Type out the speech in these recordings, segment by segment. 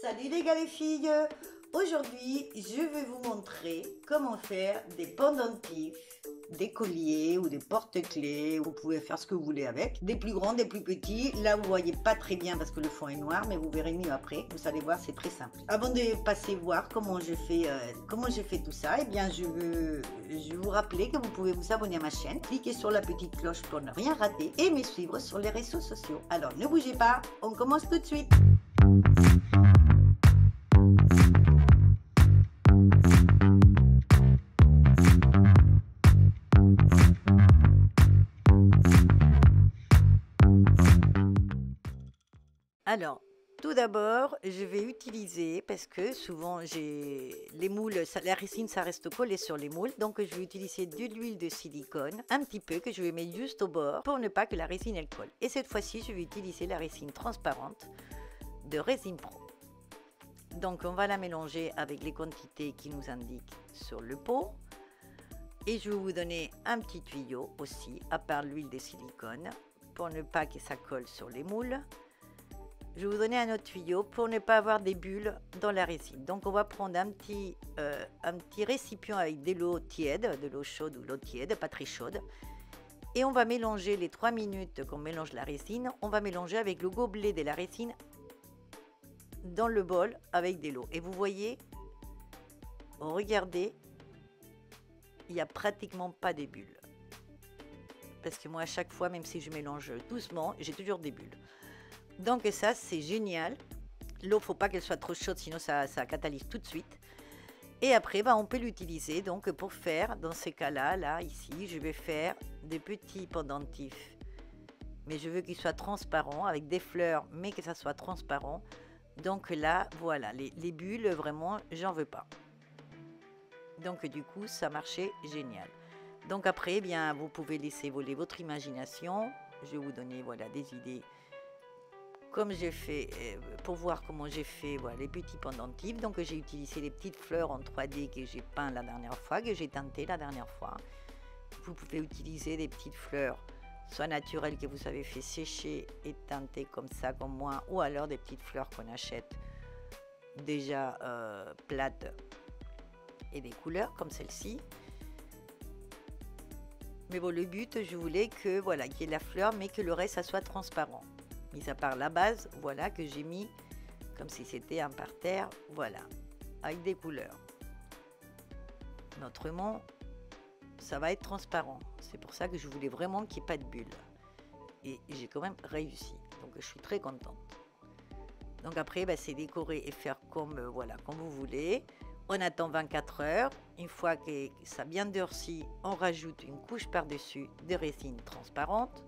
Salut les gars les filles. Aujourd'hui je vais vous montrer comment faire des pendentifs, des colliers ou des porte-clés. Vous pouvez faire ce que vous voulez avec, des plus grands, des plus petits. Là vous voyez pas très bien parce que le fond est noir, mais vous verrez mieux après. Vous allez voir, c'est très simple. Avant de passer voir comment je fais tout ça, eh bien je veux vous rappeler que vous pouvez vous abonner à ma chaîne, cliquer sur la petite cloche pour ne rien rater et me suivre sur les réseaux sociaux. Alors ne bougez pas, on commence tout de suite. Alors, tout d'abord, je vais utiliser, parce que souvent j'ai les moules, la résine ça reste collé sur les moules, donc je vais utiliser de l'huile de silicone, un petit peu, que je vais mettre juste au bord, pour ne pas que la résine elle colle. Et cette fois-ci, je vais utiliser la résine transparente de Résine Pro. Donc on va la mélanger avec les quantités qui nous indiquent sur le pot. Et je vais vous donner un petit tuyau aussi, à part l'huile de silicone, pour ne pas que ça colle sur les moules. Je vais vous donner un autre tuyau pour ne pas avoir des bulles dans la résine. Donc on va prendre un petit récipient avec de l'eau tiède, de l'eau chaude ou l'eau tiède, pas très chaude. Et on va mélanger les 3 minutes qu'on mélange la résine, on va mélanger avec le gobelet de la résine dans le bol avec de l'eau. Et vous voyez, regardez, il n'y a pratiquement pas des bulles. Parce que moi à chaque fois, même si je mélange doucement, j'ai toujours des bulles. Donc ça c'est génial. L'eau, faut pas qu'elle soit trop chaude, sinon ça catalyse tout de suite. Et après on peut l'utiliser donc pour faire, dans ces cas-là, là ici, je vais faire des petits pendentifs. Mais je veux qu'ils soient transparents avec des fleurs, mais que ça soit transparent. Donc là, voilà, les bulles, vraiment, j'en veux pas. Donc du coup, ça marchait génial. Donc après, eh bien, vous pouvez laisser voler votre imagination. Je vais vous donner, voilà, des idées. Comme j'ai fait, pour voir comment j'ai fait, voilà, les petits pendentifs. Donc j'ai utilisé les petites fleurs en 3D que j'ai peint la dernière fois, que j'ai teinté la dernière fois. Vous pouvez utiliser des petites fleurs, soit naturelles que vous avez fait sécher et teinter comme ça, comme moi, ou alors des petites fleurs qu'on achète déjà plates et des couleurs comme celle-ci. Mais bon, le but, je voulais que, voilà, qu'il y ait la fleur, mais que le reste, ça soit transparent. Mis à part la base, voilà, que j'ai mis comme si c'était un parterre, voilà, avec des couleurs. Autrement, ça va être transparent. C'est pour ça que je voulais vraiment qu'il n'y ait pas de bulles. Et j'ai quand même réussi. Donc je suis très contente. Donc après, bah, c'est décorer et faire comme, voilà, comme vous voulez. On attend 24 heures. Une fois que ça a bien durci, on rajoute une couche par-dessus de résine transparente.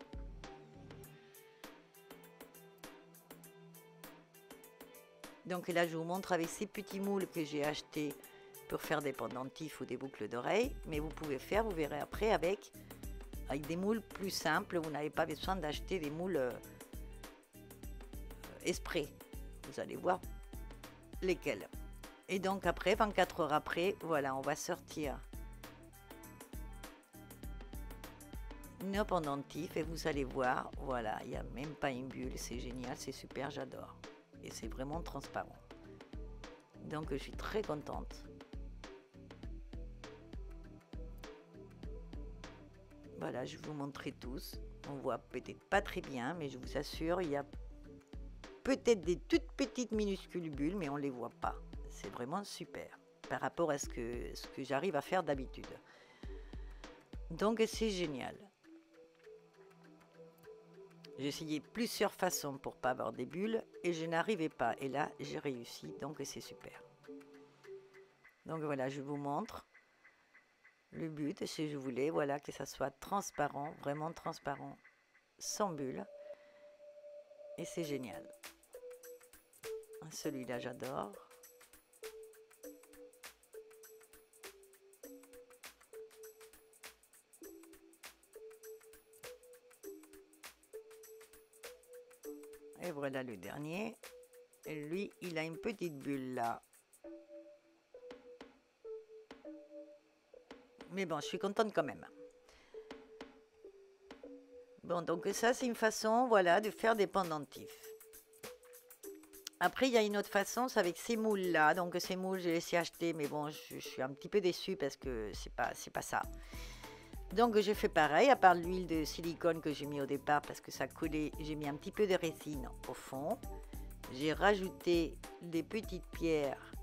Donc là, je vous montre avec ces petits moules que j'ai achetés pour faire des pendentifs ou des boucles d'oreilles. Mais vous pouvez faire, vous verrez après, avec des moules plus simples. Vous n'avez pas besoin d'acheter des moules exprès. Vous allez voir lesquels. Et donc après, 24 heures après, voilà, on va sortir nos pendentifs et vous allez voir, voilà, il n'y a même pas une bulle. C'est génial, c'est super, j'adore. Et c'est vraiment transparent. Donc je suis très contente. Voilà, je vais vous montrer tous. On voit peut-être pas très bien, mais je vous assure, il y a peut-être des toutes petites minuscules bulles, mais on ne les voit pas. C'est vraiment super par rapport à ce que j'arrive à faire d'habitude. Donc c'est génial. J'ai essayé plusieurs façons pour pas avoir des bulles et je n'arrivais pas. Et là, j'ai réussi, donc c'est super. Donc voilà, je vous montre. Le but, si je voulais, voilà, que ça soit transparent, vraiment transparent, sans bulles. Et c'est génial. Celui-là, j'adore. Et voilà le dernier. Et lui, il a une petite bulle là. Mais bon, je suis contente quand même. Bon, donc ça, c'est une façon, voilà, de faire des pendentifs. Après, il y a une autre façon, c'est avec ces moules-là. Donc, ces moules, j'ai laissé acheter, mais bon, je suis un petit peu déçue parce que c'est pas ça. Donc, j'ai fait pareil, à part l'huile de silicone que j'ai mis au départ parce que ça collait, j'ai mis un petit peu de résine au fond. J'ai rajouté des petites pierres.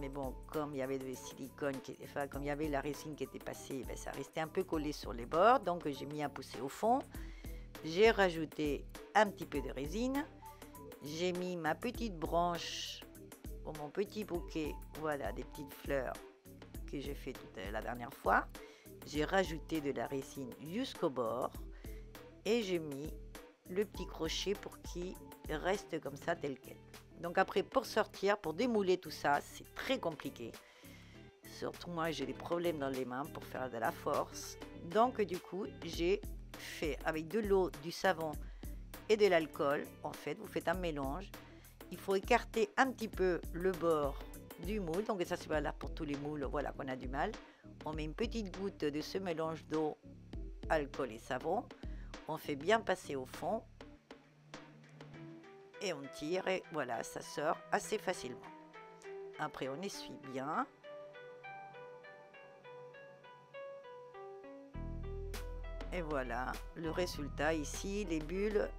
Mais bon, comme il y avait de silicone, enfin, comme il y avait la résine qui était passée, ben, ça restait un peu collé sur les bords. Donc, j'ai mis un poussé au fond. J'ai rajouté un petit peu de résine. J'ai mis ma petite branche pour mon petit bouquet, voilà, des petites fleurs que j'ai fait la dernière fois. J'ai rajouté de la résine jusqu'au bord et j'ai mis le petit crochet pour qu'il reste comme ça tel quel. Donc après, pour sortir, pour démouler tout ça, c'est très compliqué. Surtout moi, j'ai des problèmes dans les mains pour faire de la force. Donc du coup, j'ai fait avec de l'eau, du savon et de l'alcool. En fait, vous faites un mélange. Il faut écarter un petit peu le bord du moule. Donc ça, c'est valable pour tous les moules, voilà, qu'on a du mal. On met une petite goutte de ce mélange d'eau, alcool et savon. On fait bien passer au fond. Et on tire et voilà, ça sort assez facilement. Après, on essuie bien. Et voilà, le résultat ici, les bulles,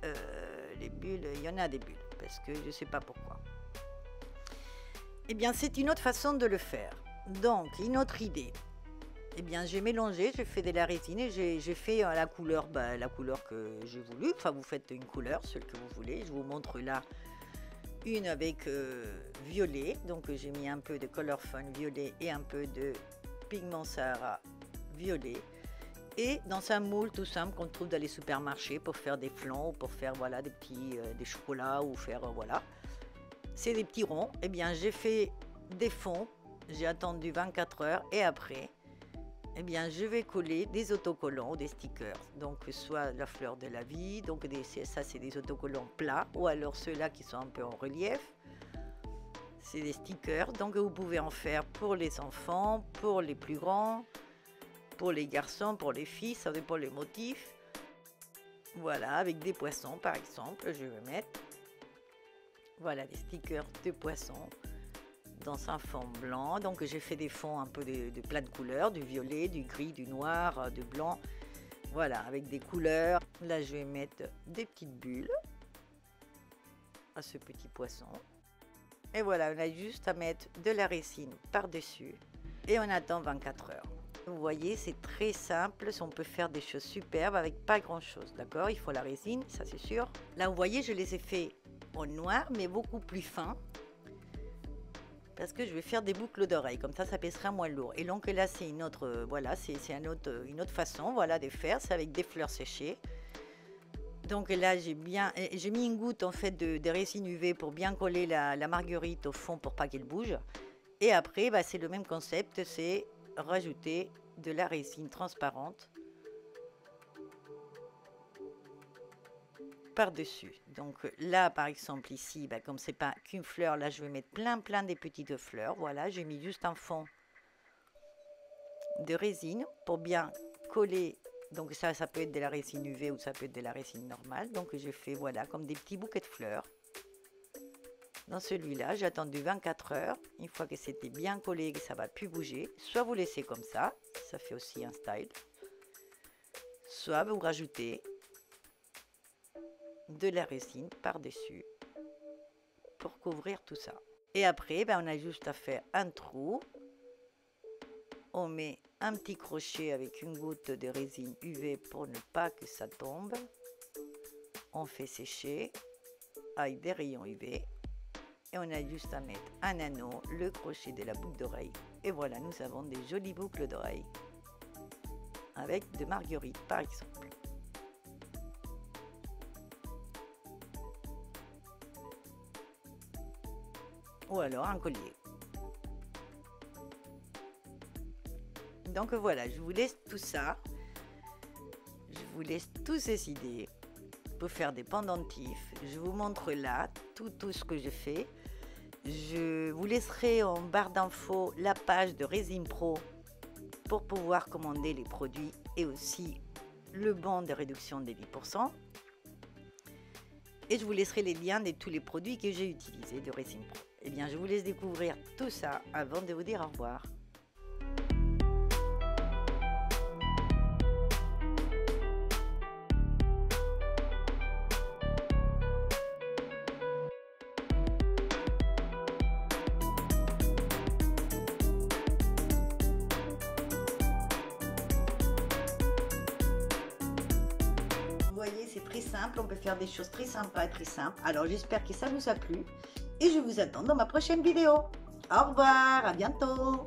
il y en a des bulles, parce que je ne sais pas pourquoi. Eh bien, c'est une autre façon de le faire. Donc, une autre idée. Eh bien, j'ai mélangé, j'ai fait de la résine et j'ai fait la couleur que j'ai voulu. Enfin, vous faites une couleur, celle que vous voulez. Je vous montre là une avec violet. Donc, j'ai mis un peu de Color Fun violet et un peu de pigment Sahara violet. Et dans un moule tout simple qu'on trouve dans les supermarchés pour faire des flancs ou pour faire voilà, des petits des chocolats ou faire voilà. C'est des petits ronds. Eh bien, j'ai fait des fonds. J'ai attendu 24 heures et après, eh bien, je vais coller des autocollants ou des stickers. Donc, soit la fleur de la vie, donc ça c'est des autocollants plats ou alors ceux-là qui sont un peu en relief. C'est des stickers. Donc, vous pouvez en faire pour les enfants, pour les plus grands. Pour les garçons, pour les filles, ça dépend les motifs. Voilà, avec des poissons par exemple, je vais mettre. Voilà, les stickers de poissons dans un fond blanc. Donc j'ai fait des fonds un peu de plein de couleurs, du violet, du gris, du noir, du blanc. Voilà, avec des couleurs. Là, je vais mettre des petites bulles à ce petit poisson. Et voilà, on a juste à mettre de la résine par-dessus et on attend 24 heures. Vous voyez, c'est très simple, on peut faire des choses superbes avec pas grand chose, d'accord? Il faut la résine, ça c'est sûr. Là, vous voyez, je les ai fait en noir, mais beaucoup plus fin. Parce que je vais faire des boucles d'oreilles, comme ça pèsera moins lourd. Et donc là, c'est une autre, voilà, c'est une autre façon, voilà, de faire, c'est avec des fleurs séchées. Donc là, j'ai mis une goutte en fait de résine UV pour bien coller la marguerite au fond pour pas qu'elle bouge. Et après, bah, c'est le même concept, c'est rajouter de la résine transparente par-dessus. Donc là, par exemple, ici, bah, comme c'est pas qu'une fleur, là, je vais mettre plein des petites fleurs. Voilà, j'ai mis juste un fond de résine pour bien coller. Donc ça peut être de la résine UV ou ça peut être de la résine normale. Donc j'ai fait, voilà, comme des petits bouquets de fleurs. Dans celui-là, j'ai attendu 24 heures. Une fois que c'était bien collé et que ça ne va plus bouger, soit vous laissez comme ça fait aussi un style. Soit vous rajoutez de la résine par-dessus pour couvrir tout ça. Et après, ben, on a juste à faire un trou. On met un petit crochet avec une goutte de résine UV pour ne pas que ça tombe. On fait sécher avec des rayons UV. Et on a juste à mettre un anneau, le crochet de la boucle d'oreille. Et voilà, nous avons des jolies boucles d'oreilles. Avec de marguerite, par exemple. Ou alors un collier. Donc voilà, je vous laisse tout ça. Je vous laisse toutes ces idées pour faire des pendentifs. Je vous montre là tout ce que je fais. Je vous laisserai en barre d'infos la page de Résine Pro pour pouvoir commander les produits et aussi le bon de réduction des 10%. Et je vous laisserai les liens de tous les produits que j'ai utilisés de Racing Pro. Eh bien, je vous laisse découvrir tout ça avant de vous dire au revoir. Vous voyez, c'est très simple, on peut faire des choses très sympas, très simples. Alors j'espère que ça vous a plu et je vous attends dans ma prochaine vidéo. Au revoir, à bientôt.